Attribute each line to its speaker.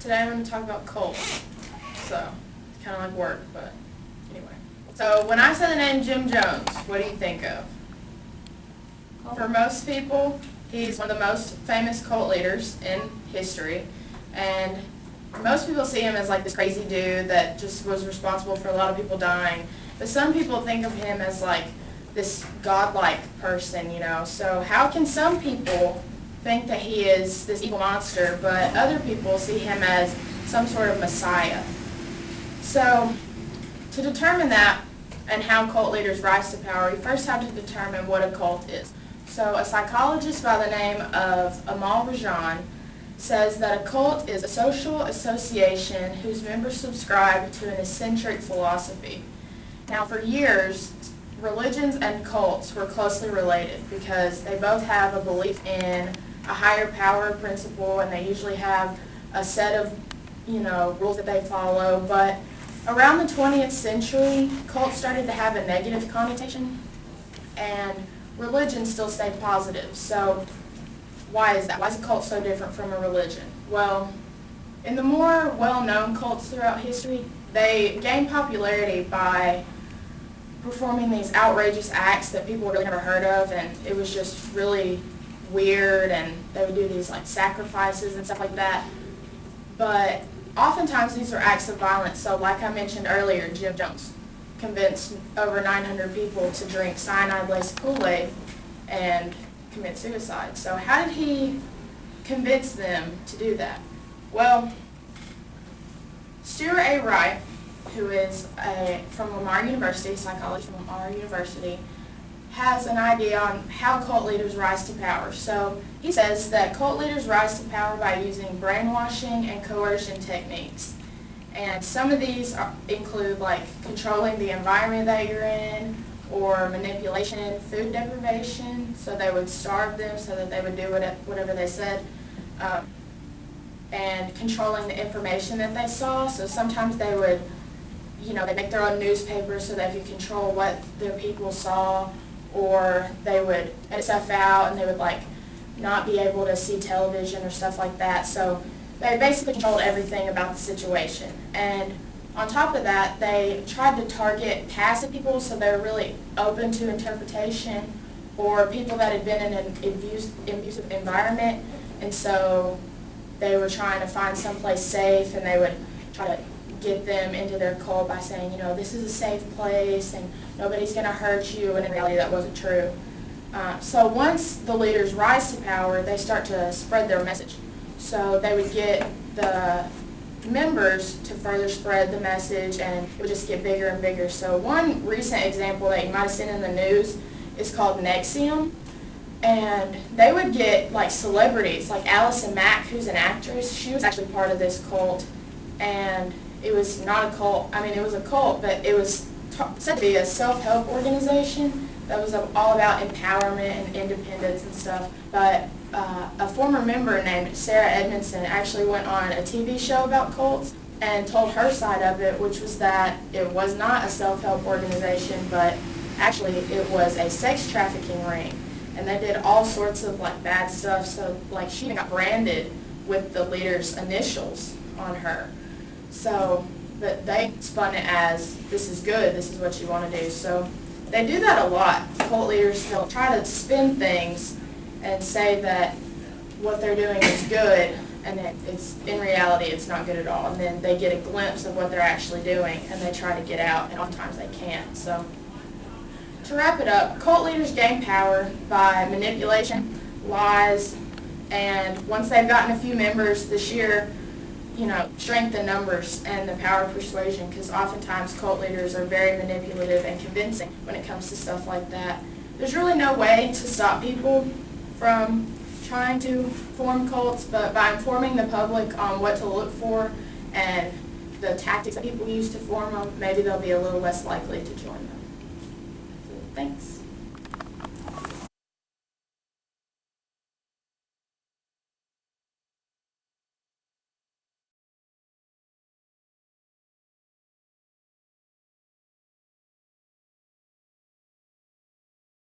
Speaker 1: Today I'm going to talk about cults. So, it's kind of like work, but anyway. So, when I say the name Jim Jones, what do you think of? For most people, he's one of the most famous cult leaders in history, and most people see him as like this crazy dude that just was responsible for a lot of people dying. But some people think of him as like this godlike person, you know. So how can some people think that he is this evil monster, but other people see him as some sort of messiah? So to determine that and how cult leaders rise to power, you first have to determine what a cult is. So a psychologist by the name of Amal Rajan says that a cult is a social association whose members subscribe to an eccentric philosophy. Now, for years, religions and cults were closely related because they both have a belief in a higher power principle, and they usually have a set of, rules that they follow. But around the 20th century, cults started to have a negative connotation, and religion still stayed positive. So why is that? Why is a cult so different from a religion? Well, in the more well-known cults throughout history, they gained popularity by performing these outrageous acts that people really never heard of, and it was just really weird, and they would do these like sacrifices and stuff like that. But oftentimes these are acts of violence. So like I mentioned earlier, Jim Jones convinced over 900 people to drink cyanide-laced Kool-Aid and commit suicide. So how did he convince them to do that? Well, Stuart A. Wright, who is from Lamar University, psychologist from Lamar University, has an idea on how cult leaders rise to power. So he says that cult leaders rise to power by using brainwashing and coercion techniques. And some of these include like controlling the environment that you're in, or manipulation, food deprivation, so they would starve them so that they would do whatever they said, and controlling the information that they saw. So sometimes they would, they make their own newspapers so they could control what their people saw, or they would edit stuff out and they would like not be able to see television or stuff like that. So they basically controlled everything about the situation. And on top of that, they tried to target passive people, so they were really open to interpretation, or people that had been in an abusive environment, and so they were trying to find someplace safe, and they would try to get them into their cult by saying, this is a safe place and nobody's going to hurt you, and in reality that wasn't true. So once the leaders rise to power, they start to spread their message. So they would get the members to further spread the message, and it would just get bigger and bigger. So one recent example that you might have seen in the news is called Nexium, and they would get like celebrities like Allison Mack, who's an actress. She was actually part of this cult, and it was not a cult. I mean, it was a cult, but it was said to be a self-help organization that was all about empowerment and independence and stuff. But a former member named Sarah Edmondson actually went on a TV show about cults and told her side of it, which was that it was not a self-help organization, but actually it was a sex trafficking ring. And they did all sorts of like bad stuff. So like she even got branded with the leader's initials on her. So, but they spun it as, this is good, this is what you want to do. So they do that a lot. Cult leaders, they'll try to spin things and say that what they're doing is good, and then in reality it's not good at all. And then they get a glimpse of what they're actually doing, and they try to get out, and oftentimes they can't. So to wrap it up, cult leaders gain power by manipulation, lies, and once they've gotten a few members this year, strength in numbers and the power of persuasion, because oftentimes cult leaders are very manipulative and convincing when it comes to stuff like that. There's really no way to stop people from trying to form cults, but by informing the public on what to look for and the tactics that people use to form them, maybe they'll be a little less likely to join them. So, thanks.